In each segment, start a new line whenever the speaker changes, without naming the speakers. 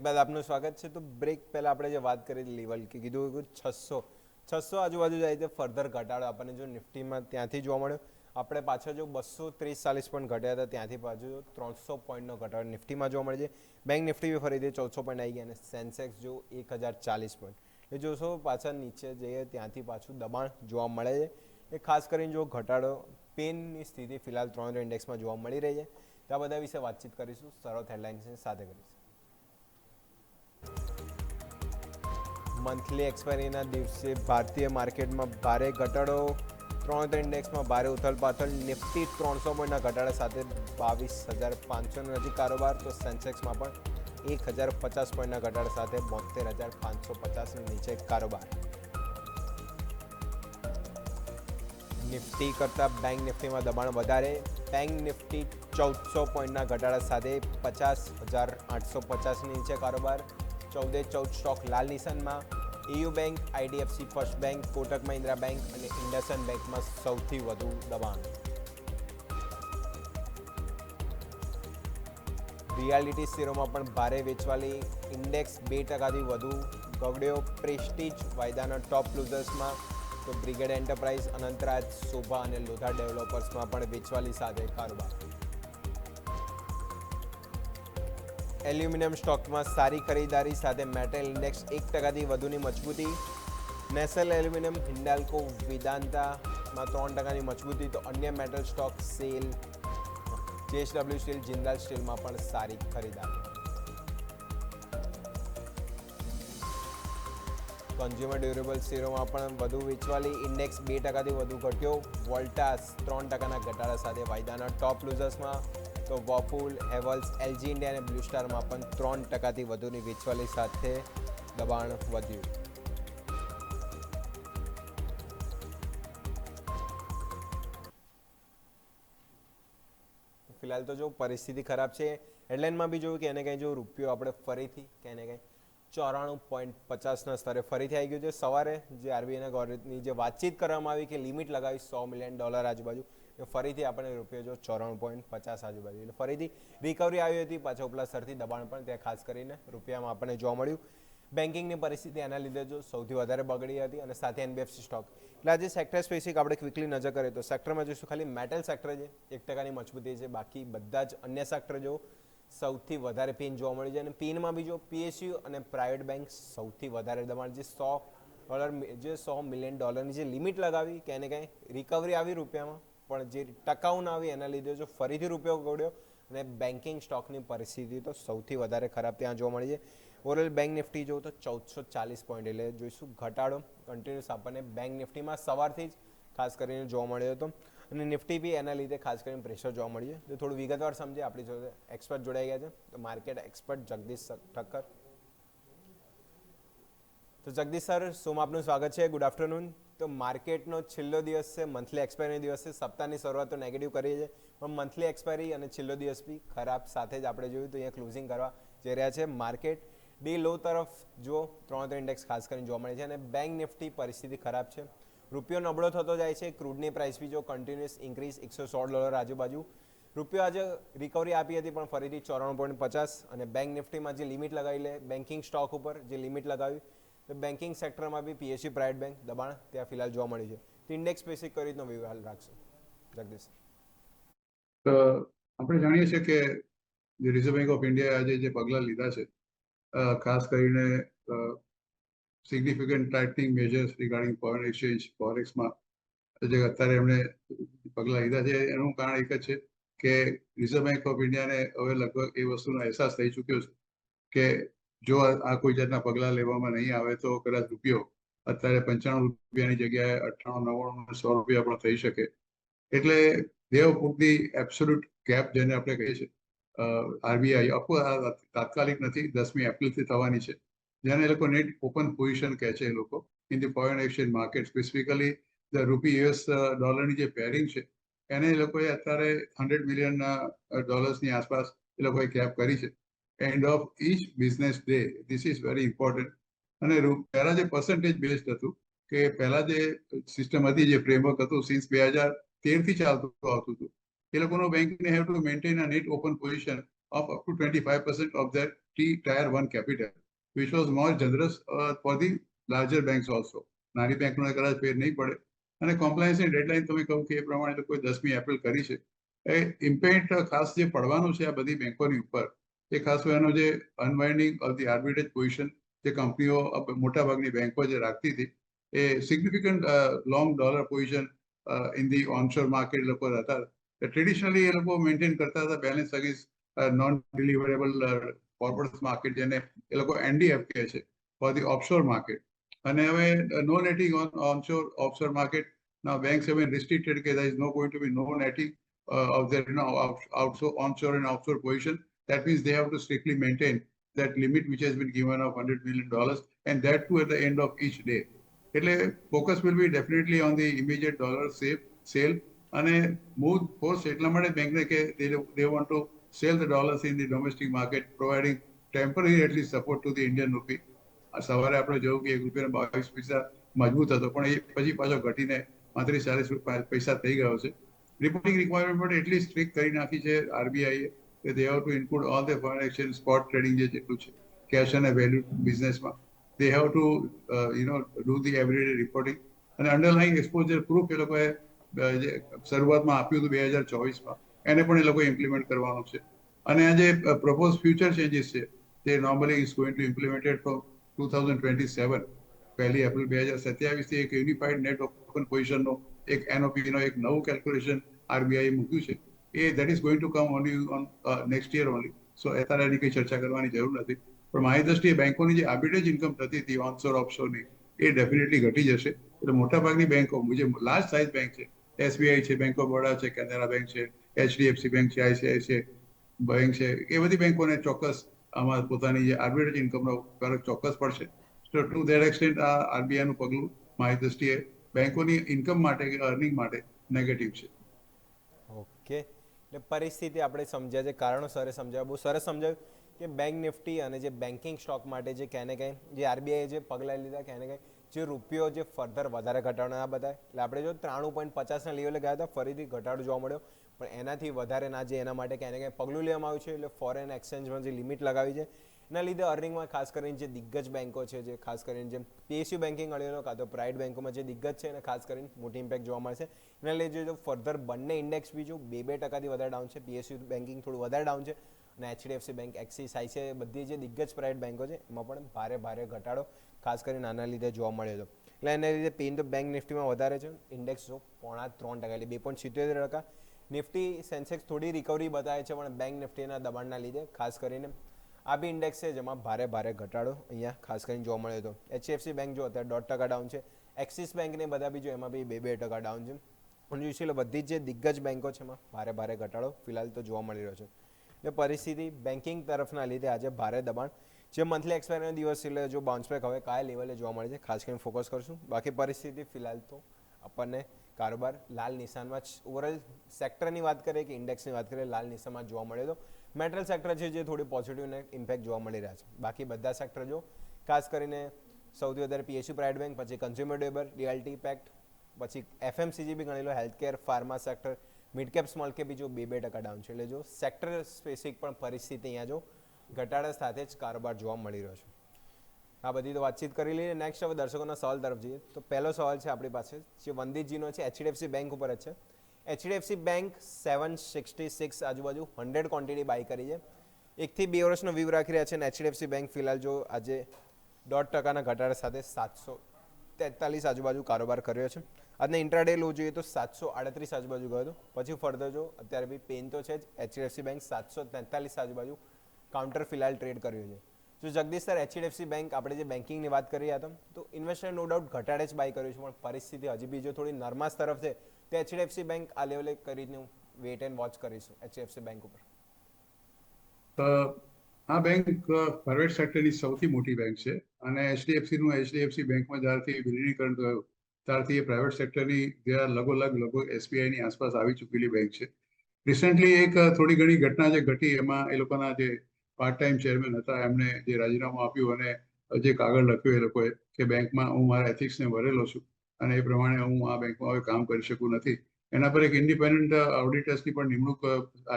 બાદ આપનું સ્વાગત છે. તો બ્રેક પહેલાં આપણે જે વાત કરી લેવલ કે કીધું કે 600 આજુબાજુ જાય તો ફર્ધર ઘટાડો આપણને જો નિફ્ટીમાં ત્યાંથી જોવા મળ્યો. આપણે પાછળ જો 230-40 પોઈન્ટ ઘટ્યા હતા ત્યાંથી પાછું 300 પોઈન્ટનો ઘટાડો નિફ્ટીમાં જોવા મળે છે. બેંક નિફ્ટી બી ફરીથી 1400 પોઈન્ટ આવી ગયા અને સેન્સેક્સ જો 1040 પોઈન્ટ એ જોશો પાછળ નીચે જઈએ ત્યાંથી પાછું દબાણ જોવા મળે છે. એ ખાસ કરીને જો ઘટાડો પેનની સ્થિતિ ફિલહાલ 300 ઇન્ડેક્સમાં જોવા મળી રહી છે. તો આ બધા વિશે વાતચીત કરીશું, સરળ હેડલાઇન્સની સાથે કરીશું. મંથલી એક્સપાયરીના દિવસે ભારતીય માર્કેટમાં ભારે ઘટાડો, 300 ઇન્ડેક્સમાં ભારે ઉથલપાથલ. નિફ્ટી 300 પોઈન્ટના ઘટાડા સાથે 22,500 નજીક કારોબાર, તો સેન્સેક્સમાં પણ 1,050 પોઈન્ટના ઘટાડા સાથે 72,550 નીચે કારોબાર. નિફ્ટી કરતાં બેંક નિફ્ટીમાં દબાણ વધારે, બેંક નિફ્ટી 1400 પોઈન્ટના ઘટાડા સાથે 50,850 નીચે કારોબાર. 14 સ્ટોક લાલ નિશાનમાં. EU bank, IDFC first bank, Kotak Mahindra bank અને ઇન્ડસઇન્ડ બેંકમાં સૌથી વધુ દબાણ. રિયાલિટી શેરોમાં પણ ભારે વેચવાલી, ઇન્ડેક્સ 2%થી વધુ ગગડ્યો. પ્રેસ્ટીજ વાયદાના ટોપ લૂઝર્સમાં, તો બ્રિગેડ એન્ટરપ્રાઇઝ, અનંતરાજ, શોભા અને લોધા ડેવલપર્સમાં પણ વેચવાલી સાથે કારોબાર. એલ્યુમિનિયમ સ્ટોકમાં સારી ખરીદારી સાથે મેટલ ઇન્ડેક્સ 1%થી વધુની મજબૂતી. નેસલ એલ્યુમિનિયમ, હિન્ડાલ્કો, વેદાંતામાં 3%ની મજબૂતી, તો અન્ય metal stock sell, JSW steel, Jindal સ્ટીલમાં પણ સારી ખરીદારી. કન્ઝ્યુમર ડ્યુરેબલ શેરોમાં પણ વધુ વેચવાલી, ઇન્ડેક્સ 2%થી વધુ ઘટ્યો. વોલ્ટાસ 3%ના ઘટાડા સાથે વાયદાના ટોપ લૂઝર્સમાં, તો વોપુલ, હેવલ્સ, LG ઇન્ડિયા અને બ્લુ સ્ટારમાં પણ 3%થી વધુની વેચવાલી સાથે દબાણ વધ્યું. ફિલહાલ તો જો પરિસ્થિતિ ખરાબ છે. હેડલાઇનમાં બી જોયું કે એને કંઈ જો રૂપિયો આપણે ફરીથી કે એને કંઈ 94.50ના સ્તરે ફરીથી આવી ગયું છે. સવારે જે આરબીઆઈના ગવર્નરની જે વાતચીત કરવામાં આવી કે લિમિટ લગાવી $100 મિલિયન આજુબાજુ, એ ફરીથી આપણે રૂપિયો જો 94.50 આજુબાજુ, એટલે ફરીથી રિકવરી આવી હતી. પાછા ઉપલા સ્તરથી દબાણ પણ ત્યાં ખાસ કરીને રૂપિયામાં આપણને જોવા મળ્યું. બેન્કિંગની પરિસ્થિતિ એના લીધે જો સૌથી વધારે બગડી હતી અને સાથે NBFC સ્ટોક. એટલે આજે સેક્ટર સ્પેસિફિક આપણે ક્વિકલી નજર કરીએ તો સેક્ટરમાં જોઈશું ખાલી મેટલ સેક્ટર છે 1%ની મજબૂતી છે. બાકી બધા જ અન્ય સેક્ટર જો સૌથી વધારે પેન જોવા મળી છે. અને પેનમાં બી જો PSU અને પ્રાઇવેટ બેંક સૌથી વધારે દબાણ, જે $100 મિલિયનની જે લિમિટ લગાવી કે એને કંઈ રિકવરી આવી રૂપિયામાં, પણ જે ટકાઉ ના આવી એના લીધે જો ફરીથી રૂપિયો ગોળ્યો. અને બેન્કિંગ સ્ટોકની પરિસ્થિતિ તો સૌથી વધારે ખરાબ ત્યાં જોવા મળી છે. ઓવરઓલ બેંક નિફ્ટી જોવું તો 1440 પોઈન્ટ, એટલે જોઈશું ઘટાડો કન્ટિન્યુઅસ આપણને બેંક નિફ્ટીમાં સવારથી જ ખાસ કરીને જોવા મળ્યો હતો. અને નિફ્ટી બી એના લીધે ખાસ કરીને પ્રેશર જોવા મળ્યું છે. તો થોડું વિગતવાર સમજે, આપણી જોડે એક્સપર્ટ જોડાઈ ગયા છે. તો માર્કેટ એક્સપર્ટ જગદીશ ઠક્કર. તો જગદીશ સર, સોમાં આપનું સ્વાગત છે. Good afternoon. તો માર્કેટનો છેલ્લો દિવસ છે, મંથલી એક્સપાયરીનો દિવસ છે. સપ્તાહની શરૂઆત તો નેગેટિવ કરી છે, પણ મંથલી એક્સપાયરી અને છેલ્લો દિવસ બી ખરાબ સાથે જ આપણે જોયું તો અહીંયા ક્લોઝિંગ કરવા જઈ રહ્યા છે. માર્કેટ ડે લો તરફ જો 300 ઇન્ડેક્સ ખાસ કરીને જોવા મળે છે. અને બેંક નિફ્ટી પરિસ્થિતિ ખરાબ છે. રૂપિયો નબળો થતો જાય છે. ક્રૂડની પ્રાઇસ બી જો કન્ટિન્યુઅસ ઇન્ક્રીઝ $116 આજુબાજુ. રૂપિયો આજે રિકવરી આપી હતી પણ ફરીથી 94.50. અને બેંક નિફ્ટીમાં જે લિમિટ લગાવી લે બેન્કિંગ સ્ટોક ઉપર જે લિમિટ લગાવી, તો બેન્કિંગ સેક્ટરમાં બી PSU પ્રાઇવેટ બેંક દબાણ ત્યાં ફિલહાલ જોવા મળ્યું છે. તો ઇન્ડેક્સ સ્પેસિફિક કઈ રીતનો વ્યૂ હાલ રાખશો જગદીશ?
આપણે જાણીએ છીએ કે રિઝર્વ બેંક ઓફ ઇન્ડિયાએ આજે જે પગલાં લીધા છે, ખાસ કરીને significant tightening measures regarding foreign exchange, ફોરેક્સમાં જે અત્યારે એમણે પગલાં લીધા છે, એનું કારણ એક જ છે કે રિઝર્વ બેંક ઓફ ઇન્ડિયાને હવે લગભગ એ વસ્તુનો અહેસાસ થઈ ચૂક્યો છે કે જો આ કોઈ જાતના પગલાં લેવામાં નહીં આવે તો કદાચ રૂપિયો અત્યારે 95 રૂપિયાની જગ્યાએ 98, 99, 100 રૂપિયા પણ થઈ શકે. એટલે દેવ પુટની એબ્સોલ્યુટ ગેપ જેને આપણે કહીએ છીએ, RBI તાત્કાલિક નથી, 10મી એપ્રિલથી થવાની છે, જેને એ લોકો નેટ ઓપન પોઝિશન કહે છે. એ લોકો in the foreign exchange market, specifically the રૂપી US ડોલરની જે પેરિંગ છે એને એ લોકોએ અત્યારે $100 મિલિયન ની આસપાસ એ લોકોએ કેપ કરી છે. End of each business day, this is very important. અને પહેલા જે પર્સન્ટેજ બેઝડ હતું કે પહેલા જે સિસ્ટમ હતી, જે ફ્રેમવર્ક હતું, સિન્સ 2013થી ચાલતું આવતું હતું, એ લોકોનો બેંકને have to maintain a net open position of up to 25% of their tier 1 capital, which was more generous for the larger banks also. નાની બેંકનો કદાચ ફેર નહીં પડે અને કોમ્પ્લાયન્સની ડેડલાઇન તમે કહું કે એ પ્રમાણે લોકોએ 10મી એપ્રિલ કરી છે. એ ઇમ્પેક્ટ ખાસ જે પડવાનું છે આ બધી બેંકોની ઉપર એ ખાસ એનો જે unwinding of the arbitrage position જે કંપનીઓ મોટાભાગની બેંકો જે રાખતી હતી એ significant long dollar position in the onshore market લોકો હતા. ટ્રેડિશનલી એ લોકો મેન્ટેન કરતા હતા balance against non deliverable corporate market જેને એ લોકો NDF કહે છે ફોર ધી ઓફશોર માર્કેટ. અને હવે no netting on onshore offshore market. Now banks have been restricted that there is no going to be no netting of their onshore and offshore position. That means they have to strictly maintain that limit which has been given of $100 million, and that too at the end of each day. એટલે focus will be definitely on the immediate dollar sale અને move force એટલા માટે બેંકને કે they want to sell the dollars in the domestic market, providing temporary at least support to the Indian rupee. સવારે આપણે જોયું કે ₹1.22 મજબૂત હતો પણ એ પછી પાછો ઘટીને 35-40 પૈસા થઈ ગયો છે. રિપોર્ટિંગ રિક્વાયરમેન્ટ પણ એટલી સ્ટ્રિક્ટ કરી નાખી છે RBI કે they have to include all the foreign exchange spot trading જે જેટલું છે કેશ અને વેલ્યુ બિઝનેસમાં they have to do the everyday reporting અને અંડરલાઇંગ એક્સપોઝર પ્રૂફ એ લોકોએ શરૂઆતમાં આપ્યું હતું 2024માં એને પણ એ લોકોએ ઇમ્પ્લિમેન્ટ કરવાનું છે. અને આ જે પ્રપોઝ ફ્યુચર ચેન્જીસ છે તે normally is going two implemented from 2027 1 April 2027 થી એક યુનિફાઈડ નેટ ઓપન પોઝિશનનો એક NOP નો એક નવું કેલ્ક્યુલેશન RBI મૂક્યું છે. એ that is going to come only on next year only. So અત્યારે એની કંઈ ચર્ચા કરવાની જરૂર નથી. પણ મારી દ્રષ્ટિએ બેંકોની જે આર્બિટ્રેજ ઇન્કમ થતી હતી ઓનશોર ઓફશોરની એ ડેફિનેટલી ઘટી જશે. એટલે મોટાભાગની બેંકો જે લાર્જ સાઇઝ બેંક છે SBI છે, બેંક ઓફ બરોડા છે, કેનરા બેંક છે, HDFC બેંક છે, ICICI બેંક છે, એ બધી બેંકોને ચોક્કસ આમાં પોતાની જે આર્બિટ્રેજ ઇન્કમનો ફરક ચોક્કસ પડશે. So to that extent આ RBI નું પગલું મારી દ્રષ્ટિએ બેંકોની ઇન્કમ માટે કે અર્નિંગ માટે નેગેટિવ છે.
ઓકે, એટલે પરિસ્થિતિ આપણે સમજ્યા છે, કારણો સરે સમજાવ્યા, બહુ સરસ સમજાવ્યું કે બેંક નિફ્ટી અને જે બેન્કિંગ સ્ટોક માટે જે ક્યાંને ક્યાંય જે RBI જે પગલાં લીધા ક્યાંને ક્યાંય જે રૂપિયો જે ફર્ધર વધારે ઘટાડવાના બધા એટલે આપણે જો 93.50ના લેવલે ગયા હતા ફરીથી ઘટાડો જોવા મળ્યો પણ એનાથી વધારે ના જે એના માટે ક્યાંને ક્યાંય પગલું લેવામાં આવ્યું છે. એટલે ફોરેન એક્સચેન્જમાં જે લિમિટ લગાવી છે એના લીધે અર્નિંગમાં ખાસ કરીને જે દિગ્ગજ બેંકો છે જે ખાસ કરીને જેમ PSU બેન્કિંગ અળીનો કાં તો પ્રાઇવેટ બેંકોમાં જે દિગ્ગજ છે એને ખાસ કરીને મોટી ઇમ્પેક્ટ જોવા મળશે. એના લીધે જો ફર્ધર બંને ઇન્ડેક્સ બીજું 2% વધારે ડાઉન છે. PSU બેન્કિંગ થોડું વધારે ડાઉન છે અને HDFC બેંક, એક્સિસ, ICICI બધી જે દિગ્ગજ પ્રાઇવેટ બેંકો છે એમાં પણ ભારે ઘટાડો ખાસ કરીને આના લીધે જોવા મળ્યો હતો. એટલે એના લીધે પેઇન તો બેંક નિફ્ટીમાં વધારે છે. ઇન્ડેક્સ જો 0.3% એટલે 2.77%. નિફ્ટી સેન્સેક્સ થોડી રિકવરી બતાવે છે પણ બેંક નિફ્ટીના દબાણના લીધે ખાસ કરીને આ બી ઇન્ડેક્સ છે જેમાં ભારે ઘટાડો અહીંયા ખાસ કરીને જોવા મળ્યો હતો. HDFC બેંક જો અત્યારે 1% ડાઉન છે, એક્સિસ બેંક ને બધા બી જો એમાં બી 2% ડાઉન છે. પણ જોઈશું બધી જ જે દિગ્ગજ બેંકો છે એમાં ભારે ઘટાડો ફિલહાલ તો જોવા મળી રહ્યો છે. એટલે પરિસ્થિતિ બેન્કિંગ તરફના લીધે આજે ભારે દબાણ જે મંથલી એક્સપાયરીનો દિવસ એટલે જો બાઉન્સબેક હવે કયા લેવલે જોવા મળે છે ખાસ કરીને ફોકસ કરશું. બાકી પરિસ્થિતિ ફિલહાલ તો આપણને કારોબાર લાલ નિશાનમાં જ ઓવરઓલ સેક્ટરની વાત કરીએ કે ઇન્ડેક્સની વાત કરીએ લાલ નિશાનમાં જોવા મળ્યો તો મેટલ સેક્ટર છે જે થોડી પોઝિટિવ ને ઇમ્પેક્ટ જોવા મળી રહ્યા છે. બાકી બધા સેક્ટર જો ખાસ કરીને સૌથી વધારે PSU પ્રાઇવેટ બેંક, પછી કન્ઝ્યુમર ડ્યુરેબલ, રિયાલિટી પેક્ટ, પછી FMCG બી ગણી લો, healthcare, pharma sector, mid cap small cap બી જો 2% ડાઉન છે. એટલે જો સેક્ટર સ્પેસિફિક પણ પરિસ્થિતિ અહીંયા જો ઘટાડા સાથે જ કારોબાર જોવા મળી રહ્યો છે. આ બધી તો વાતચીત કરી લઈએ. નેક્સ્ટ હવે દર્શકોના સવાલ તરફ જઈએ તો પહેલો સવાલ છે આપણી પાસે જે વંદિતજીનો છે HDFC બેંક ઉપર જ છે. HDFC બેંક 766 આજુબાજુ 100 ક્વોન્ટિટી બાય કરી છે. 1 થી 2 વર્ષનો વ્યૂ રાખી રહ્યા છે અને HDFC બેંક ફિલહાલ જો આજે 1.5% ઘટાડા સાથે 743 આજુબાજુ કારોબાર કર્યો છે. આજના ઇન્ટ્રાડે લો જોઈએ તો 738 આજુબાજુ ગયો હતો. પછી ફર્ધર જો અત્યારે બી પેન તો છે જ HDFC બેંક 743 આજુબાજુ કાઉન્ટર ફિલહાલ ટ્રેડ કર્યું છે. જો જગદીશ સર HDFC બેંક આપણે જે બેન્કિંગની વાત કરી હતા તો ઇન્વેસ્ટર નો ડાઉટ ઘટાડે જ બાય કર્યું છે પણ પરિસ્થિતિ હજી બી જો થોડી નરમાશ તરફ છે તો HDFC બેંક આ લેવલે કરીને વેટ એન્ડ વોચ કરીશું HDFC બેંક ઉપર.
આ બેંક પ્રાઇવેટ સેક્ટરની સૌથી મોટી બેંક છે અને HDFC બેંકમાં જ્યારથી વિલીનીકરણ થયું ત્યારથી એ પ્રાઇવેટ સેક્ટરની લગભગ SBI ની આસપાસ આવી ચૂકેલી બેંક છે. રિસેન્ટલી એક થોડી ઘણી ઘટના જે ઘટી એમાં એ લોકોના જે પાર્ટ ટાઈમ ચેરમેન હતા એમને જે રાજીનામું આપ્યું અને જે કાગળ લખ્યું એ લોકોએ કે બેંકમાં હું મારા એથિક્સને ભરેલો છું અને એ પ્રમાણે હું આ બેંકમાં હવે કામ કરી શકું નથી. એના પર એક ઇન્ડિપેન્ડન્ટ ઓડિટર્સની પણ નિમણૂક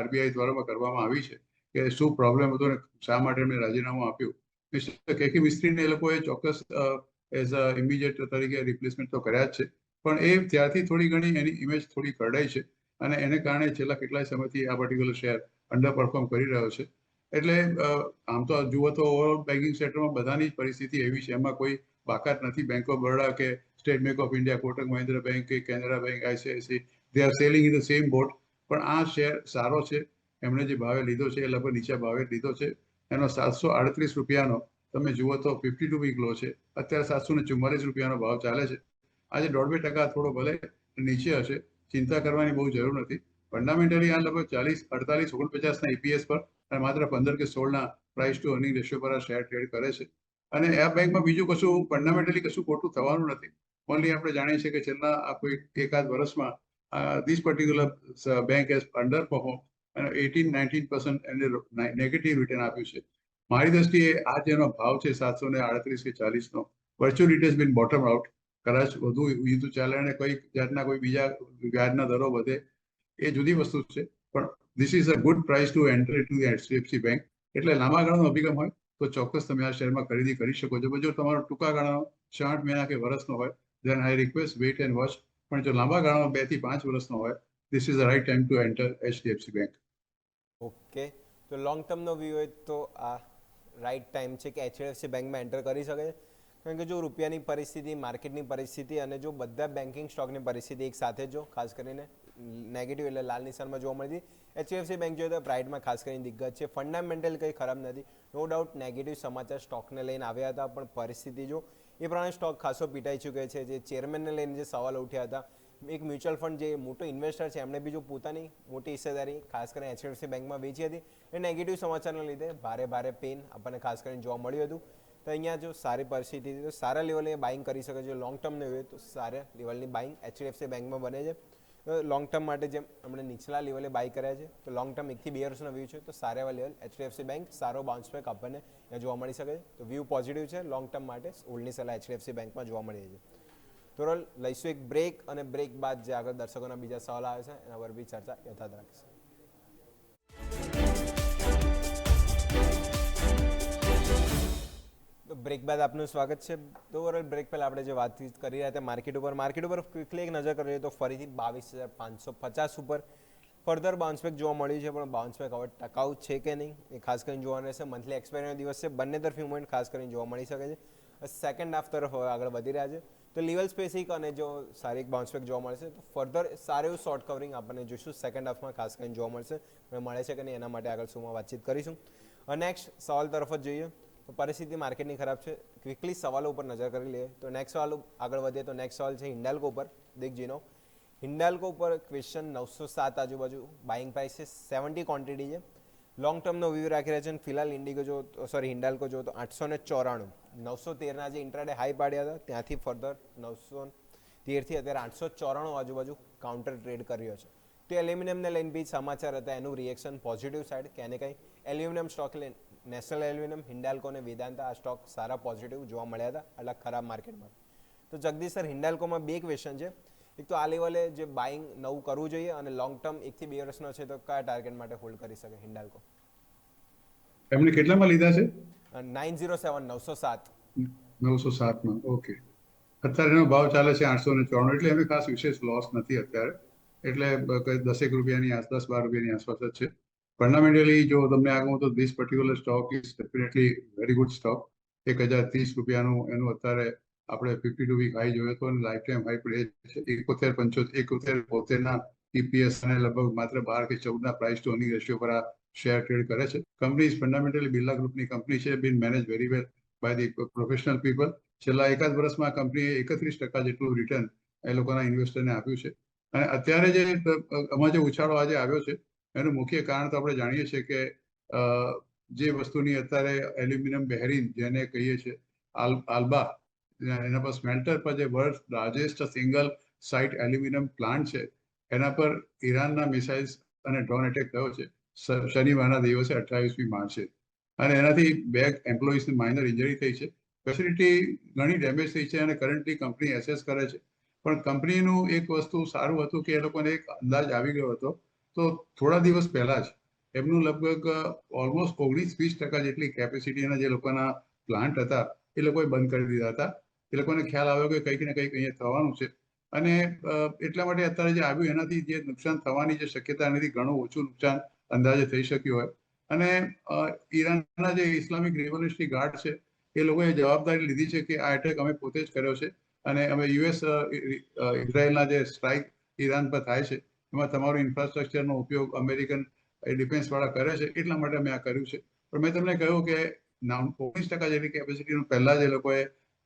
RBI દ્વારા કરવામાં આવી છે. કે શું પ્રોબ્લેમ હતો ને શા માટે એમને રાજીનામું આપ્યું. મિસ્ટર કેકે મિસ્ત્રીને એ લોકોએ ચોક્કસ એઝ અ ઇમિડિયેટ તરીકે રિપ્લેસમેન્ટ તો કર્યા જ છે, પણ એ ત્યારથી થોડી ઘણી એની ઇમેજ થોડી કરડાઈ છે અને એને કારણે છેલ્લા કેટલાય સમયથી આ પર્ટિક્યુલર શેર અંડર પરફોર્મ કરી રહ્યો છે. એટલે આમ તો જુઓ તો ઓવરઓલ બેન્કિંગ સેક્ટરમાં બધાની જ પરિસ્થિતિ એવી છે, એમાં કોઈ બાકાત નથી. બેંક ઓફ બરોડા કે State Bank of India, Kotak Mahindra bank કે Canara bank, ICIC, they are selling in the same boat. પણ આ શેર સારો છે, એમણે જે ભાવે લીધો છે એ લગભગ નીચા ભાવે લીધો છે. એનો 738 રૂપિયાનો તમે જુઓ તો 52 વીક લો છે, અત્યારે 744 રૂપિયાનો ભાવ ચાલે છે. આજે 1.5% થોડો ભલે નીચે હશે, ચિંતા કરવાની બહુ જરૂર નથી. ફંડામેન્ટલી આ લગભગ 40, 48, 49 ના EPS પર અને માત્ર 15 કે 16 ના પ્રાઇસ ટુ અર્નિંગ રેશિયો પર આ શેર ટ્રેડ કરે છે. અને આ બેંકમાં બીજું કશું ફંડામેન્ટલી કશું ખોટું થવાનું નથી. ઓનલી આપણે જાણીએ છીએ કે છેલ્લા આ કોઈ એકાદ વર્ષમાં this particular bank has under perform અને 18-19% એને નેગેટિવ રિટર્ન આપ્યું છે. મારી દ્રષ્ટિએ આ જેનો ભાવ છે 738 કે 40નો, virtually it has been bottom out. કદાચ વધુ યુદ્ધ ચાલે અને કોઈ જાતના કોઈ બીજા વ્યાજના દરો વધે એ જુદી વસ્તુ છે, પણ this is a good price two enter into the HDFC bank. એટલે લાંબા ગાળાનો અભિગમ હોય તો ચોક્કસ તમે આ શેરમાં ખરીદી કરી શકો છો. જો તમારો ટૂંકા ગાળાનો 6-8 મહિના કે વર્ષનો હોય then I request wait and watch. પણ જો લાંબા ગાળાનો 2 થી 5 વર્ષનો હોય, this is the right time to enter HDFC Bank.
Okay, તો લોંગ ટર્મનો વ્યૂ હોય તો આ રાઈટ ટાઈમ છે કે એચડીએફસી બેંકમાં એન્ટર કરી શકે છે. કારણ કે જો રૂપિયાની પરિસ્થિતિ, માર્કેટની પરિસ્થિતિ અને જો બધા બેન્કિંગ સ્ટોકની પરિસ્થિતિ એક સાથે જો ખાસ કરીને નેગેટિવ એટલે લાલ નિશાનમાં જોવા મળતી, એચડીએફસી બેંક જોઈએ તો પ્રાઇડમાં ખાસ કરીને દિગ્ગજ છે. ફંડામેન્ટલ કંઈ ખરાબ નથી, નો ડાઉટ નેગેટિવ સમાચાર સ્ટોકને લઈને આવ્યા હતા, પણ પરિસ્થિતિ જો એ પ્રમાણે સ્ટોક ખાસો પીટાઈ ચૂક્યો છે. જે ચેરમેનને લઈને જે સવાલ ઉઠ્યા હતા, એક મ્યુચ્યુઅલ ફંડ જે મોટો ઇન્વેસ્ટર છે એમણે બી જો પોતાની મોટી હિસ્સેદારી ખાસ કરીને એચડીએફસી બેંકમાં વેચી હતી, એ નેગેટિવ સમાચારના લીધે ભારે પેન આપણને ખાસ કરીને જોવા મળ્યું હતું. તો અહીંયા જો સારી પરિસ્થિતિ તો સારા લેવલે બાઇંગ કરી શકે છે. લોંગ ટર્મને હોય તો સારા લેવલની બાઇંગ એચડીએફસી બેંકમાં બને છે. લોંગ ટર્મ માટે જેમ આપણે નીચલા લેવલે બાય કર્યા છે, તો લોંગ ટર્મ 1 થી 2 વર્ષનો વ્યૂ છે તો સારા એવા લેવલ એચડીએફસી બેંક સારો બાઉન્સ બેક આપણને જોવા મળી શકે છે. તો વ્યૂ પોઝિટિવ છે લોંગ ટર્મ માટે. ઓલ્ડની સલાહ એચડીએફસી બેંકમાં જોવા મળી છે. તો લઈશું એક બ્રેક, અને બ્રેક બાદ જે આગળ દર્શકોના બીજા સવાલ આવે છે એના પર બી ચર્ચા યથાર્થ રાખીશું. તો બ્રેક બાદ આપનું સ્વાગત છે. તો ઓવરઓલ બ્રેક પહેલાં આપણે જે વાતચીત કરી રહ્યા હતા માર્કેટ ઉપર ક્વિકલી એક નજર કરીએ તો ફરીથી 22,550 ઉપર ફર્ધર બાઉન્સબેક જોવા મળ્યું છે. પણ બાઉન્સબેક હવે ટકાઉ છે કે નહીં એ ખાસ કરીને જોવાનું રહેશે. મંથલી એક્સપાયરીનો દિવસ છે, બંને તરફી મુવમેન્ટ ખાસ કરીને જોવા મળી શકે છે. સેકન્ડ હાફ તરફ હવે આગળ વધી રહ્યા છે, તો લેવલ સ્પેસિફિક અને જો સારી એક બાઉન્સબેક જોવા મળશે તો ફર્ધર સારું એવું શોર્ટ કવરિંગ આપણને જોઈશું સેકન્ડ હાફમાં ખાસ કરીને જોવા મળશે. મળે છે કે નહીં એના માટે આગળ શુંમાં વાતચીત કરીશું. નેક્સ્ટ સવાલ તરફ જ જોઈએ તો પરિસ્થિતિ માર્કેટની ખરાબ છે. ક્વિકલી સવાલો ઉપર નજર કરી લઈએ તો નેક્સ્ટ સવાલ આગળ વધીએ તો નેક્સ્ટ સવાલ છે હિન્ડાલ્કો ઉપર. દિગ્જીનો હિન્ડાલ્કો ઉપર ક્વેશ્ચન 907 આજુબાજુ બાઇંગ પ્રાઇસ છે, 70 ક્વોન્ટિટી છે. લોંગ ટર્મનો વ્યૂ રાખી રહ્યા છે અને ફિલહાલ હિન્ડાલ્કો જો તો 894, 913ના જે ઇન્ટ્રાડે હાઈ પાડ્યા હતા ત્યાંથી ફર્ધર 913થી અત્યારે 894 આજુબાજુ કાઉન્ટર ટ્રેડ કર્યો છે. તો એલ્યુમિનિયમને લઈને બી સમાચાર હતા, એનું રિએક્શન પોઝિટિવ સાઇડ કે એને કંઈ એલ્યુમિનિયમ સ્ટોક લઈને નેશનલ એલ્યુમિનિયમ, હિન્ડાલ્કો અને વેદાંતા આ સ્ટોક સારા પોઝિટિવ જોવા મળ્યા હતા આટલા ખરાબ માર્કેટમાં. તો જગદીશ સર, હિન્ડાલ્કોમાં બે ક્વેશ્ચન છે. એક તો આ લેવલે જે બાઇંગ નવું કરવું જોઈએ અને લોંગ ટર્મ 1 થી 2 વર્ષનો છે તો કયા ટાર્ગેટ માટે હોલ્ડ કરી શકે હિન્ડાલ્કો?
એમને કેટલામાં લીધા છે?
907.
907માં. ઓકે. અત્યારે એનો ભાવ ચાલે છે 894, એટલે એમને ખાસ વિશેષ લોસ નથી અત્યારે. એટલે 10 રૂપિયાની આસપાસ, 12 રૂપિયાની આસપાસ જ છે. ફંડામેન્ટલી જો તમને આગળ તો this particular stock is definitely very good stock. 1030 રૂપિયાનું એનું અત્યારે આપણે 52 વીક હાઈ જોયો હતો અને લાઈફ ટાઈમ હાઈ પડે છે 71.75 EPS અને લગભગ માત્ર 12 કે 14 ના પ્રાઇસ ટુ અર્નિંગ રેશિયો પર આ શેર ટ્રેડ કરે છે. કંપની ફંડામેન્ટલી બિરલા ગ્રુપની કંપની છે, been manage very well by the professional people. છેલ્લા એકાદ વર્ષમાં આ કંપનીએ 31% જેટલું રિટર્ન એ લોકોના ઇન્વેસ્ટરને આપ્યું છે. અને અત્યારે જે આમાં જે ઉછાળો આજે આવ્યો છે એનું મુખ્ય કારણ તો આપણે જાણીએ છીએ કે જે વસ્તુની અત્યારે એલ્યુમિનિયમ બેહરીન જેને કહીએ છીએ આલ્બા, એના પર સ્મેલ્ટર પર જે world largest single site aluminium plant છે એના પર ઈરાનના મિસાઇલ્સ અને ડ્રોન એટેક થયો છે શનિવારના દિવસે 28મી માર્ચે. અને એનાથી 2 એમ્પ્લોઈઝની માઇનર ઇન્જરી થઈ છે. ફેસિલિટી ઘણી ડેમેજ થઈ છે અને કરન્ટલી કંપની એસેસ કરે છે. પણ કંપનીનું એક વસ્તુ સારું હતું કે એ લોકોને એક અંદાજ આવી ગયો હતો. તો થોડા દિવસ પહેલા જ એમનું લગભગ ઓલમોસ્ટ 19-20% જેટલી કેપેસિટીના જે લોકોના પ્લાન્ટ હતા એ લોકોએ બંધ કરી દીધા હતા. એ લોકોને ખ્યાલ આવ્યો કે કંઈક ને કંઈક અહીંયા થવાનું છે અને એટલા માટે અત્યારે જે આવ્યું એનાથી જે નુકસાન થવાની જે શક્યતા એનાથી ઘણું ઓછું નુકસાન અંદાજે થઈ શક્યું હોય. અને ઈરાનના જે ઇસ્લામિક રિવોલ્યુશનરી ગાર્ડ છે એ લોકોએ જવાબદારી લીધી છે કે આ એટેક અમે પોતે જ કર્યો છે અને અમે યુએસ ઇઝરાયલના જે સ્ટ્રાઇક ઈરાન પર થાય છે એમાં તમારું ઇન્ફ્રાસ્ટ્રક્ચરનો ઉપયોગ અમેરિકન ડિફેન્સ વાળા કરે છે એટલા માટે મેં આ કર્યું છે. પણ મેં તમને કહ્યું કે 19% જેટલી કેપેસિટીનું પહેલા જ એ લોકોએ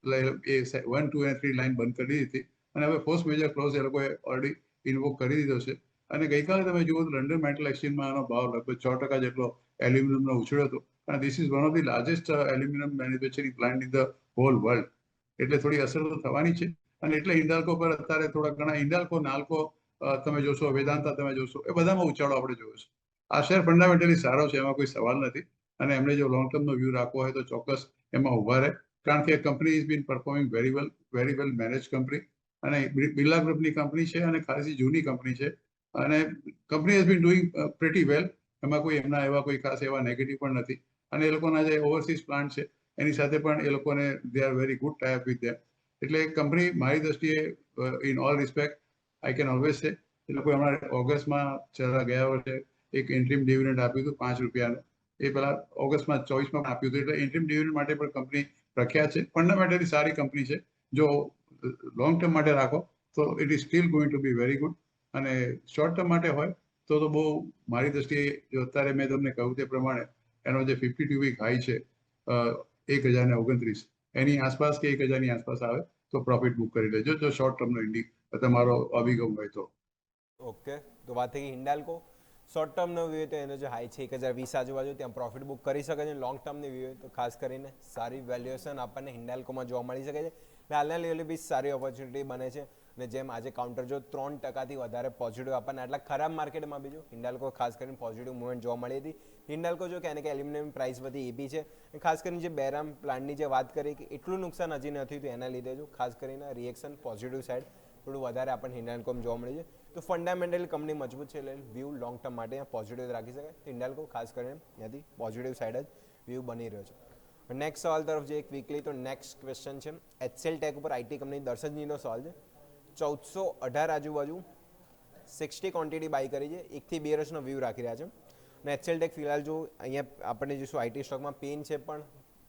1, 2 અને 3 લાઈન બંધ કરી દીધી અને હવે ફોર્સ મેજર ક્લોઝ એ લોકોએ ઓલરેડી ઇન્વોક કરી દીધો છે. અને ગઈકાલે તમે જુઓ તો લંડન મેટલ એક્સચેન્જમાં આનો ભાવ લગભગ 6% જેટલો એલ્યુમિનિયમનો ઉછળ્યો હતો અને this is one of the largest aluminium manufacturing plant in the hall world. એટલે થોડી અસર તો થવાની છે અને એટલે હિન્ડાલ્કો પર અત્યારે થોડા ઘણા હિન્ડાલ્કો, નાલ્કો તમે જોશો, વેદાંતા તમે જોશો, એ બધામાં ઉછાળો આપણે જોયો છે. આ શેર ફંડામેન્ટલી સારો છે, એમાં કોઈ સવાલ નથી અને એમને જો લોંગ ટર્મનો વ્યૂ રાખવો હોય તો ચોક્કસ એમાં ઉભા રહે, કારણ કે company is bin performing very well manage company અને બિરલા ગ્રુપની કંપની છે અને ખાસી જૂની કંપની છે અને company has been doing pretty well. એમાં કોઈ એમના એવા કોઈ ખાસ એવા નેગેટિવ પણ નથી અને એ લોકોના જે ઓવરસીઝ પ્લાન્ટ છે એની સાથે પણ એ લોકોને they are very good type with them. એટલે કંપની મારી દ્રષ્ટિએ in all respect I can always say એ લોકો હમણાં ઓગસ્ટમાં ગયા વર્ષે એક ઇન્ટ્રીમ ડિવિડન્ડ આપ્યું હતું ₹5. એ પેલા ઓગસ્ટમાં 24માં આપ્યું હતું. એટલે ઇન્ટ્રીમ ડિવિડન્ડ માટે પણ કંપની પ્રખ્યાત છે. ફંડામેન્ટલી સારી કંપની છે. જો લોંગ ટર્મ માટે રાખો તો it is still going to be very good અને શોર્ટ ટર્મ માટે હોય તો બહુ મારી દ્રષ્ટિએ જો અત્યારે મેં તમને કહ્યું તે પ્રમાણે એનો જે 52 વીક હાઈ છે 1029 એની આસપાસ કે 1000ની આસપાસ આવે તો પ્રોફિટ બુક કરી લેજો જો શોર્ટ ટર્મનો તમારો અભિગમ હોય તો.
ઓકે, તો વાત થઈ હિન્ડાલ્કો. શોર્ટ ટર્મનો વ્યૂ તો એનો જે હાઈ છે 1020 આજુબાજુ ત્યાં પ્રોફિટ બુક કરી શકે છે. લોંગ ટર્મની વ્યૂ તો ખાસ કરીને સારી વેલ્યુએશન આપણને હિન્ડાલ્કોમાં જોવા મળી શકે છે. હાલના લેવલે બી સારી ઓપોર્ચ્યુનિટી બને છે અને જેમ આજે કાઉન્ટર જો 3%થી વધારે પોઝિટિવ આપણને આટલા ખરાબ માર્કેટમાં બીજું હિન્ડાલ્કો ખાસ કરીને પોઝિટિવ મુવમેન્ટ જોવા મળી હતી. હિન્ડાલ્કો જો કે એલ્યુમિનિયમ પ્રાઇસ વધી એ બી છે. ખાસ કરીને જે બેરામ પ્લાન્ટની જે વાત કરી કે એટલું નુકસાન હજી નથી થયું એના લીધે જો ખાસ કરીને રિએક્શન પોઝિટિવ સાઇડ થોડું વધારે આપણને હિન્ડાલ્કોમાં જોવા મળે છે. તો ફંડામેન્ટલી કંપની મજબૂત છે એટલે વ્યૂ લોંગ ટર્મ માટે પોઝિટિવ રાખી શકાય. હિન્ડાલ્કો ખાસ કરીને ત્યાંથી પોઝિટિવ સાઇડ જ વ્યૂ બની રહ્યો છે. નેક્સ્ટ સવાલ તરફ જે એક વીકલી તો નેક્સ્ટ ક્વેશ્ચન છે એચસીએલ ટેક ઉપર આઈટી કંપની દર્શનજીનો સવાલ છે. 1418 આજુબાજુ 60 ક્વોન્ટિટી બાય કરી છે. 1 થી 2 વર્ષનો વ્યૂ રાખી રહ્યા છે અને એચસીએલ ટેક ફિલહાલ જો અહીંયા આપણે જોઈશું આઈટી સ્ટોકમાં પેન છે પણ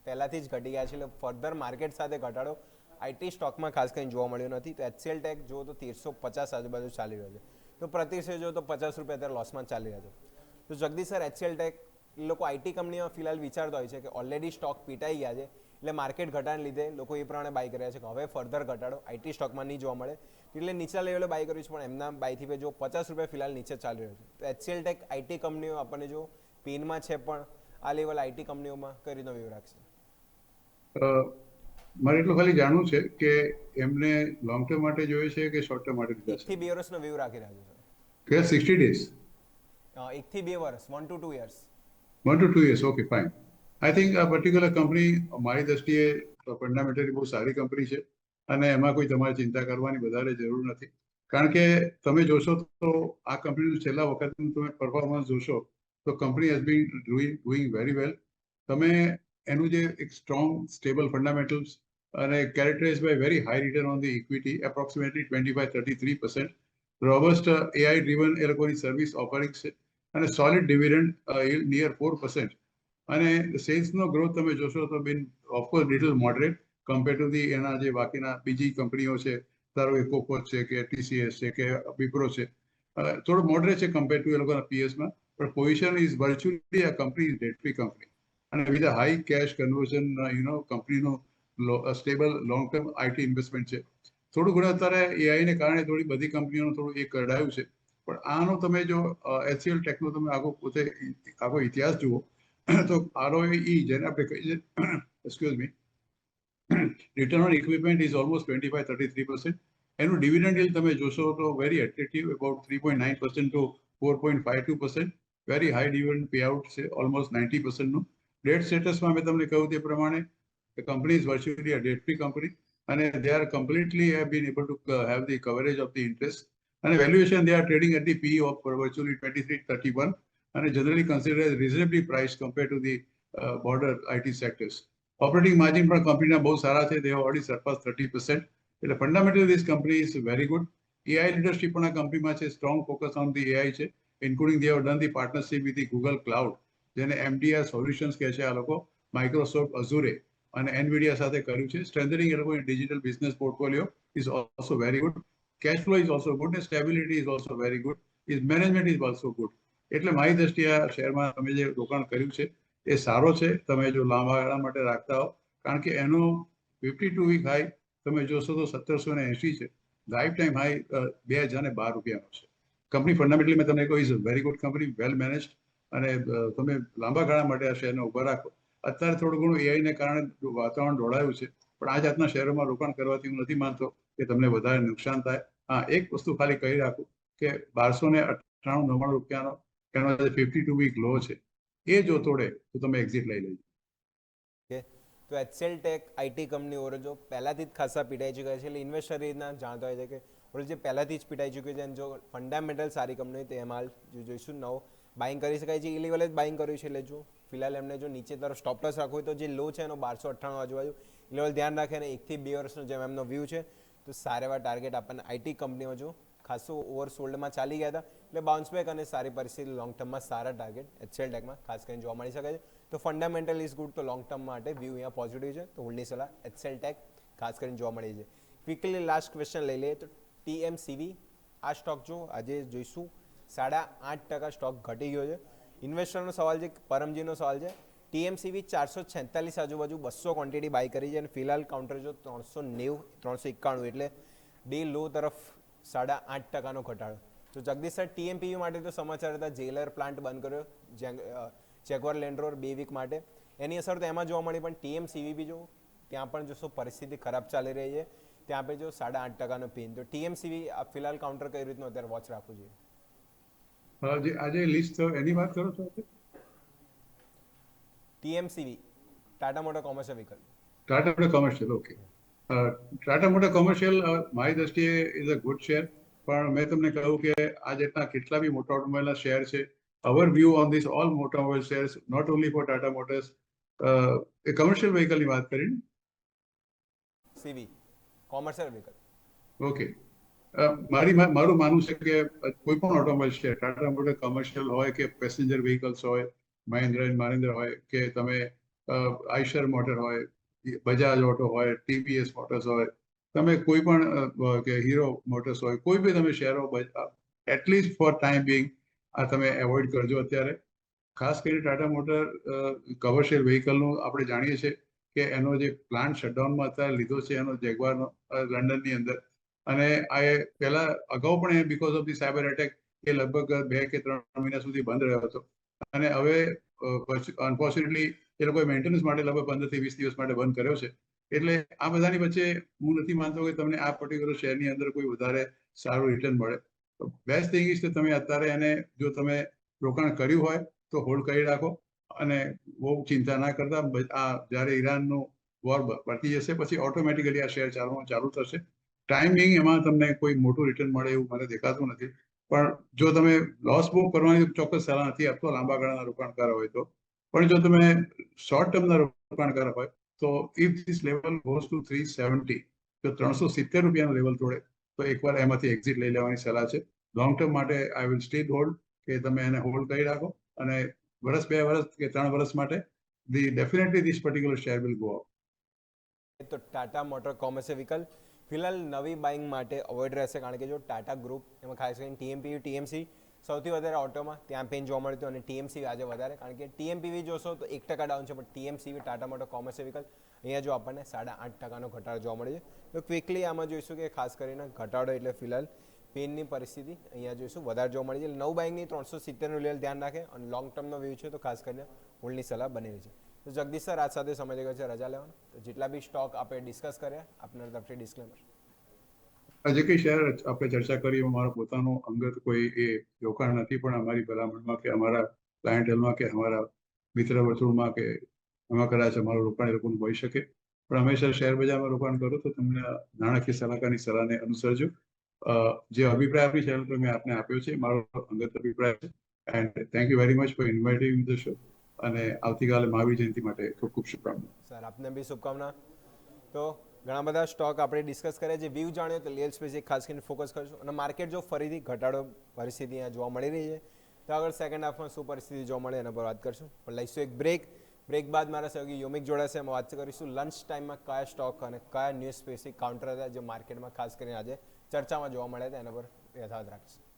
પહેલાંથી જ ઘટી ગયા છે એટલે ફર્ધર માર્કેટ સાથે ઘટાડો આઈટી સ્ટોકમાં ખાસ કરીને જોવા મળ્યો નથી. તો એચસીએલ ટેક જો તો 1350 આજુબાજુ ચાલી રહ્યો છે. તો પ્રતિ શેર જો તો ₹50 અત્યારે લોસમાં ચાલી રહ્યા છે. તો જગદીશ સર, એચસીએલ ટેક એ લોકો આઈટી કંપનીમાં ફિલહાલ વિચારતા હોય છે કે ઓલરેડી સ્ટોક પીટાઈ ગયા છે એટલે માર્કેટ ઘટાડાને લીધે લોકો એ પ્રમાણે બાય કર્યા છે કે હવે ફર્ધર ઘટાડો આઈટી સ્ટોકમાં નહીં જોવા મળે એટલે નીચલા લેવલે બાય કર્યું છે. પણ એમના બાયથી જો ₹50 ફિલહાલ નીચે ચાલી રહ્યો છે. તો એચસીએલ ટેક આઈટી કંપનીઓ આપણને જો પેનમાં છે પણ આ લેવલ આઈટી કંપનીઓમાં કઈ રીતનો વ્યૂ રાખશે?
મારે એટલું ખાલી જાણવું છે કે એમને લોંગ ટર્મ માટે જોઈએ છે કે શોર્ટ ટર્મ માટે લીધા
1 થી 2 વર્ષનો વ્યૂ રાખી રહ્યા છે
કે 60 ડેઝ?
1 થી 2 વર્ષ, 1 to 2 years.
1 to 2 years, okay, fine. I think આ પર્ટિક્યુલર કંપની મારી દ્રષ્ટિએ ફંડામેન્ટલી બહુ સારી કંપની છે અને એમાં કોઈ તમારે ચિંતા કરવાની વધારે જરૂર નથી. કારણ કે તમે જોશો તો આ કંપનીનું છેલ્લા વખતનું તમે પરફોર્મન્સ જોશો તો company has been doing very well. તમે એનું જે એક સ્ટ્રોંગ સ્ટેબલ ફંડામેન્ટલ્સ અને characterize by very high return on the equity approximately 25-33%. Robust AI driven એ લોકોની સર્વિસ ઓફરિંગ છે અને સોલિડ ડિવિડન્ડ નિયર 4%. અને સેલ્સનો ગ્રોથ તમે જોશો તો been of course little moderate compare to the એના જે બાકીના બીજી કંપનીઓ છે, ધારો કે કોકોચ છે કે ટીસીએસ છે કે વિપ્રો છે, થોડું મોડરેટ છે કમ્પેર ટુ એ લોકોના પીએસમાં. પણ પોઝિશન ઇઝ વર્ચ્યુઅલી આ company is debt free company અને with a high cash conversion કંપનીનું stable long term IT investment છે. થોડું ઘણું અત્યારે એઆઈને કારણે થોડી બધી કંપનીઓનું થોડું એ કઢાયું છે પણ આનો તમે જો એચસીએલ ટેકનો તમે આખો ઇતિહાસ જુઓ તો ROE જેને આપણે કહીએ excuse me return on equipment is almost 25-33%. એનું ડિવિડન્ડ yield તમે જોશો તો very attractive, about 3.9% to 4.52%. Very high dividend pay out છે ઓલમોસ્ટ 90%નું. ડેટ સ્ટેટસમાં મેં તમને કહ્યું તે પ્રમાણે the company is virtually a debt free company and they are completely have been able to have the coverage of the interest and valuation they are trading at the PE of virtually 23-31 અને generally consider as reasonably price compare to the broader IT sectors. Operating margin પણ કંપનીના બહુ સારા છે. they have already surpassed 30%. એટલે fundamentally this company is very good. AI leadership પણ આ કંપનીમાં છે. Strong focus on the AI છે. Including they have done the partnership with the Google Cloud, જેને MDR સોલ્યુશન્સ કહે છે આ લોકો, માઇક્રોસોફ્ટ અઝુરે અને એનવીડિયા સાથે કર્યું છે. સ્ટ્રેન્થનિંગ એ લોકોની digital business portfolio is also very good. Cash flow is also good અને stability is also very good. Is management is also good. એટલે મારી દ્રષ્ટિએ આ શેરમાં તમે જે રોકાણ કર્યું છે એ સારો છે. તમે જો લાંબા ગાળા માટે રાખતા હો, કારણ કે એનો 52 વીક હાઈ તમે જોશો તો 1780 છે. લાઈફ ટાઈમ હાઈ 2012 રૂપિયાનો છે. કંપની ફંડામેન્ટલી મેં તમને કહ્યું is very good company, well managed, અને તમે લાંબા ગાળા માટે આ શેરને ઉભા રાખો. અત્યારે થોડું ઘણું એઆઈને કારણે વાતાવરણ દોડાયું છે, પણ આ જાતના શેરોમાં રોકાણ કરવાથી હું નથી માનતો કે તમને વધારે નુકસાન થાય. હા, એક વસ્તુ ખાલી કહી રાખું કે 1298-99 રૂપિયાનો એનો 52 વીક લો છે, એ જો તોડે તો તમે એક્ઝિટ લઈ લેજો.
કે તો એચસેલ ટેક આઈટી કંપની ઓર જો પહેલાંથી જ ખાસા પીટાઈ ચૂક્યા છે, એટલે ઇન્વેસ્ટર રીતના જાણતા હોય છે કે ઓર જે પહેલાંથી જ પીટાઈ ચૂક્યું છે અને જો ફંડામેન્ટલ સારી કંપની તે એમાં હાલ જોઈશું નવો બાઇંગ કરી શકાય છે. એ લેવલે જ બાઇંગ કર્યું છે. એટલે જો ફિલહાલ એમને જો નીચે તરફ સ્ટોપ લોસ રાખવું હોય તો જે લો છે એનો 1298 આજુબાજુ એ લેવલ ધ્યાન રાખે. અને 1 થી 2 વર્ષનો જેમ એમનો વ્યૂ છે તો સારા એવા ટાર્ગેટ આપણને આઈટી કંપનીમાં જો ખાસું ઓવરસોલ્ડમાં ચાલી ગયા હતા, એટલે બાઉન્સ બેક અને સારી પરિસ્થિતિ લોંગ ટર્મમાં સારા ટાર્ગેટ એચસેલ ટેકમાં ખાસ કરીને જોવા મળી શકે છે. તો ફંડામેન્ટલ ઇઝ ગુડ, તો લોંગ ટર્મ માટે વ્યૂ અહીંયા પોઝિટિવ છે. તો હોલ્ડની સલાહ એચસેલ ટેક ખાસ કરીને જોવા મળી છે. ક્વિકલી લાસ્ટ ક્વેશ્ચન લઈ લઈએ તો ટીએમસીવી આ સ્ટોક જો આજે જોઈશું 8.5% સ્ટોક ઘટી ગયો છે. ઇન્વેસ્ટરનો સવાલ છે, પરમજીનો સવાલ છે, ટીએમસીવી 446 આજુબાજુ 200 ક્વોન્ટિટી બાય કરી છે અને ફિલહાલ કાઉન્ટર જો 390 391, એટલે ડે લો તરફ 8.5% ઘટાડો. તો જગદીશ સર, ટીએમપીવી માટે તો સમાચાર હતા જેલર પ્લાન્ટ બંધ કર્યો જેગવાર લેન્ડ રોવર 2 વીક માટે, એની અસર તો એમાં જોવા મળી. પણ ટીએમસીવી બી જો ત્યાં પણ જોશો પરિસ્થિતિ ખરાબ ચાલી રહી છે, ત્યાં આપણે જો 8.5% પેન. તો ટીએમસીવી ફિલહાલ કાઉન્ટર કઈ રીતનું અત્યારે વોચ રાખવું જોઈએ?
આજે લિસ્ટ એની વાત કરો છો?
TMCV Tata motor commercial vehicle.
Tata motor commercial, okay. Tata motor commercial મારી દ્રષ્ટિએ ઇઝ અ ગુડ શેર, પણ મેં તમને કહ્યું કે આ જેટલા કેટલા બી મોટા ઓટોમોબાઈલના શેર છે, our view on this all automobile shares, not only for Tata Motors, એ કમર્શિયલ વ્હીકલની વાત કરીને
સીવી કોમર્શિયલ વ્હીકલ.
ઓકે. મારું માનવું છે કે કોઈ પણ automobile share, Tata motor commercial હોય કે પેસેન્જર વ્હીકલ્સ હોય, મહિન્દ્રા હોય કે તમે આઈશર મોટર હોય, બજાજ ઓટો હોય, ટીવીએસ મોટર્સ હોય, તમે કોઈ પણ કે હીરો મોટર્સ હોય, કોઈ બી તમે શેરો એટલીસ્ટ ફોર ટાઈમ બિંગ આ તમે એવોઇડ કરજો અત્યારે. ખાસ કરીને ટાટા મોટર કમર્શિયલ વ્હીકલનું આપણે જાણીએ છીએ કે એનો જે પ્લાન્ટ શટડાઉનમાં અત્યારે લીધો છે એનો જેગવારનો લંડનની અંદર, અને આ પહેલા અગાઉ પણ because of the cyber attack એ લગભગ 2 કે 3 મહિના સુધી બંધ રહ્યો હતો. અને હવે અનફોર્ચ્યુનેટલી એ લોકોએ મેન્ટેનન્સ માટે લગભગ 15 થી 20 દિવસ માટે બંધ કર્યો છે. એટલે આ બધાની વચ્ચે હું નથી માનતો કે તમને આ પર્ટિક્યુલર શેરની અંદર કોઈ વધારે સારું રિટર્ન મળે. બેસ્ટ થિંગ ઇઝ કે તમે અત્યારે એને જો તમે રોકાણ કર્યું હોય તો હોલ્ડ કરી રાખો અને બહુ ચિંતા ના કરતા. આ જ્યારે ઈરાનનું વોર પતી જશે પછી ઓટોમેટિકલી આ શેર ચાલવાનું ચાલુ થશે. ટાઈમિંગ એમાં તમને કોઈ મોટું રિટર્ન મળે એવું મને દેખાતું નથી. પણ જો તમે લોસ બુક કરવાની ચોક્કસ સલાહ નથી આપતો લાંબા ગાળાના રોકાણકાર હોય તો. પણ જો તમે શોર્ટ ટર્મના રોકાણકાર હોય તો if this level goes to 370, જો 370 રૂપિયાનું લેવલ તોડે તો એકવાર એમાંથી એક્ઝિટ લઈ લેવાની સલાહ છે. લોંગ ટર્મ માટે આઈ વિલ સ્ટીલ હોલ્ડ, કે તમે એને હોલ્ડ કરી રાખો અને વર્ષ 2 વર્ષ કે 3 વર્ષ માટે definitely this particular share will go up.
તો ટાટા મોટર કોમર્શિયલ વ્હીકલ ફિલહાલ નવી બાઇંગ માટે અવોઇડ રહેશે, કારણ કે જો ટાટા ગ્રુપ એમાં ખાસ કરીને ટીએમપીવી ટીએમસી સૌથી વધારે ઓટોમાં ત્યાં પેન જોવા મળતું, અને ટીએમસી આજે વધારે, કારણ કે ટીએમપીવી જોશો તો 1% ડાઉન છે, પણ ટીએમસીવી ટાટા મોટર કોમર્શિયલ વ્હીકલ અહીંયા જો આપણને 8.5% ઘટાડો જોવા મળે છે. તો ક્વિકલી આમાં જોઈશું કે ખાસ કરીને ઘટાડો એટલે ફિલહાલ પેનની પરિસ્થિતિ અહીંયા જોઈશું વધારે જોવા મળી છે. નવ બાઇંગની 370નું લેવલ ધ્યાન રાખે અને લોંગ ટર્મનો વ્યૂ છે તો ખાસ કરીને હોલ્ડની સલાહ બનેલી છે. તો જગદીશ સર, આજ સાથે સમય ગયો છે રજા લેવાનો, તો જેટલા બી સ્ટોક આપણે ડિસ્કસ કર્યા આપના તરફથી ડિસ્ક્લેમર.
જે કંઈ શેર આપણે ચર્ચા કરી મારો પોતાનો અંગત કોઈ એ રોકાણ નથી, પણ અમારી ભલામણમાં કે અમારા ક્લાયન્ટેલમાં કે અમારા મિત્ર વર્તુળમાં કે એમાં કદાચ અમારું રોકાણ એ લોકોનું હોઈ શકે. પણ હંમેશા શેર બજારમાં રોકાણ કરો તો તમને નાણાકીય સલાહકારની સલાહને અનુસરજો. જે અભિપ્રાય આપી છે મેં આપને આપ્યો છે, મારો અંગત અભિપ્રાય છે. And thank you very much for inviting the show. અને આવતીકાલે મહાવીર જયંતિ માટે ખૂબ ખૂબ શુભકામનાઓ.
સર આપને બી શુભકામના. તો ઘણા બધા સ્ટોક આપણે ડિસ્કસ કર્યા, જે વ્યૂ જાણ્યો તો રિયલ સ્પેસ ખાસ કરીને ફોકસ કરશું. અને માર્કેટ જો ફરીથી ઘટાડો પરિસ્થિતિ અહીંયા જોવા મળી રહી છે, તો આગળ સેકન્ડ હાફમાં શું પરિસ્થિતિ જોવા મળે એના પર વાત કરશું. પણ લઈશું એક બ્રેક બાદ મારા સહયોગી યોમિક જોડાશે, એમાં વાત કરીશું લંચ ટાઈમમાં કયા સ્ટોક અને કયા ન્યૂઝ સ્પેસિફિક કાઉન્ટર હતા જે માર્કેટમાં ખાસ કરીને આજે ચર્ચામાં જોવા મળ્યા હતા, એના પર યથાવત રાખીશું.